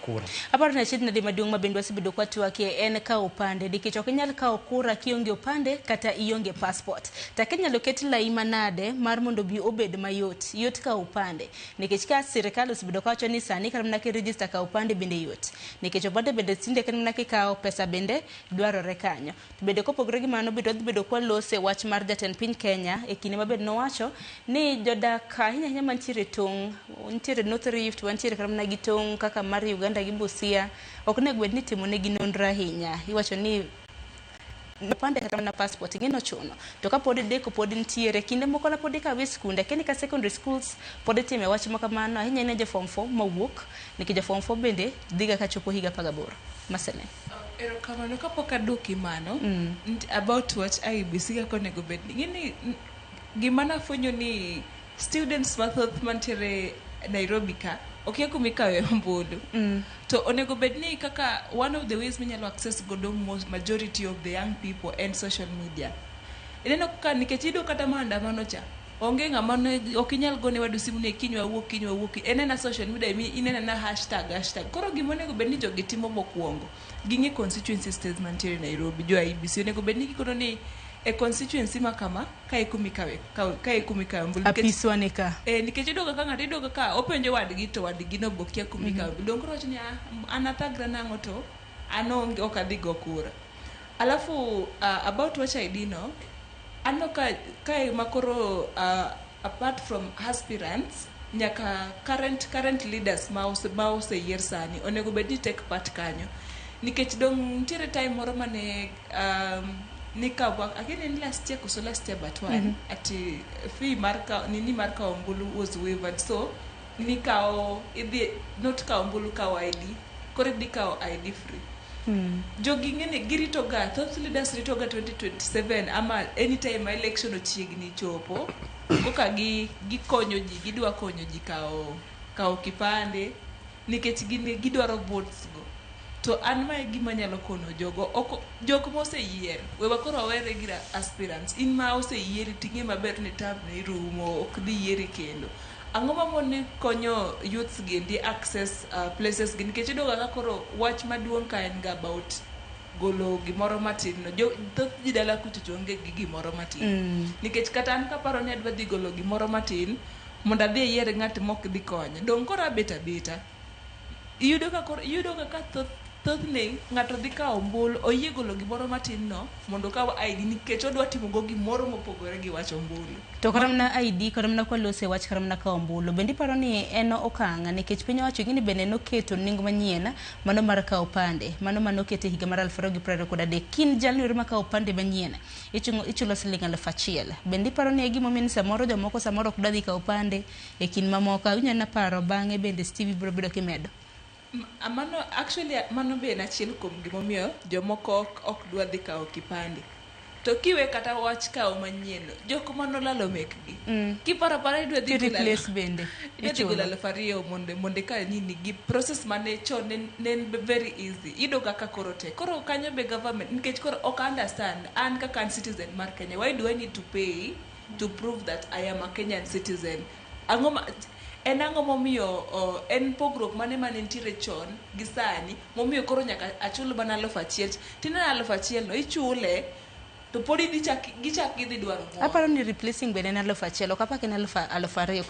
kura. Aparo na shida di maduong' mabendwa sibedo kwa tuwake en ka upande nikech ok inyal kawo kura kionge upande kata ionge passport. Ta Kenya loketi lai manade mar mondo bi obed mayot yot ka upande nikech ka sirikal osebedo ka wacho ni sani kar mana ki register ka upande bende yot nikech opande bende tinde kan mana kawo pesa bende dwarore kanyo. To bende kopogore gi mano bende bedo kwa lose wach mar jatend piny Kenya e kinde mabed nowacho ni jodak ahinya mantiere tong' nitiere North Rift wantiere kar mana gi tong' kaka mar Uganda gi Busia ok ne gwed ni timo ne gi nonro ahinya. Iwacho ni pande kata na passport ngeno chuno to ka pod deko pod ntiere kinde moko na pod ikawe skunde keni ka secondary schools pod time wach makamano ahinya ne je form 4 mawuok nikije form 4 bende dhiga ka chopo higa 18 masene erokamano kapok aduoki mano about what IEBC kako nego bed ngini gima nafwenyo ni students mathoth mantiere Nairobi ka okay kumikawe ombulu to onego bedni kaka one of the ways minyalo access godo majority of the young people and social media ineno ka nikechido kata maandamano cha onge ng'ama ok inyal gone wadu simu ne kinywa wuok enena social media inena na hashtag koro gima onego bedni jogi timo mokwongo gingi constituency states mantiere Nairobi jo IEBC onego bedni gikono ni e constituency makama kae kumikawe mbulu apiswane ka nikech idoga ka ng'ato idoga ka openjo wadgi to wadgi no bokia kumikawe dong koro ni anatagra nang'o to anonge ok adhi go kura alafu about what I did no ano ka makoro apart from aspirants nyaka current leaders ma oseyier sani onego bedni take part kanyo nikech dong ntiere time moro mane nikabwa again in last year but one ati fee marka nini marka ombulu was waived so nikao idi not ka ombulu ka ID kore dikao ID free jogi ngene girito ga thought leaders rito ga 2027 ama anytime election ochiegni chopo koka gikonyo ji gidwa konyo ji kao kipande nikech gidwaro votes go to an ma gima nyalo kono jogo moseyier wewa koro were gira aspirants in ma oseyier tinge maber ni tab ni rumo ok dhi yieri kendo ang'o mamone konyo youths gi access places gi nikech idoga ka koro wach maduong' ka en ga about golo gimoro matin no thoth ji dala kucho chonge gi gimoro matin nikech kata an kaparo ni adwa dhi golo gimoro matin mondo adhi yier ng'at mok dhi konyo dong koro abeta iyudo ka thothne ng'ato dhi kawo ombulu oyie golo gimoro matin no mondo kawo ID nikech odwa timo go gimoro mopogore gi wach ombulu to karamna ID karamna kwa lose wach karamna kawo ombulu bendi paro ni en okanga nikech piny owacho gini bende noketo nengo manyien mano mar kawo pande mano kete higa mar 2023 kin January ma kawo pande manyien ichulo siling 1,000 bendi paro ni gimo min samoro jomoko samoro ok dhi kawo pande e kin mamoko unyana paro bang'e bende Stevie bro bedo kimedo mano be en achiel kuom gimomiyo jomoko ok dwa dhi kawo kipande to kiwe kata wach kawo manyien jok manolalo mekgi kipara idwa dhi replace bende ichulo 2,000 monde ka nini gi process mane chon nen very easy idoga ka koro kanyo be government nikech koro ok understand an kaka citizen mar Kenya why do I need to pay to prove that I am a Kenyan citizen enang'o momiyo en pogruok mane nitiere chon gi sani momiyo koro nyaka achul bana 1,000 tina 1,000 no ichule to podi gichak gidhi dwaro aparo ni replacing bende na 1,000 ok apake na 2,000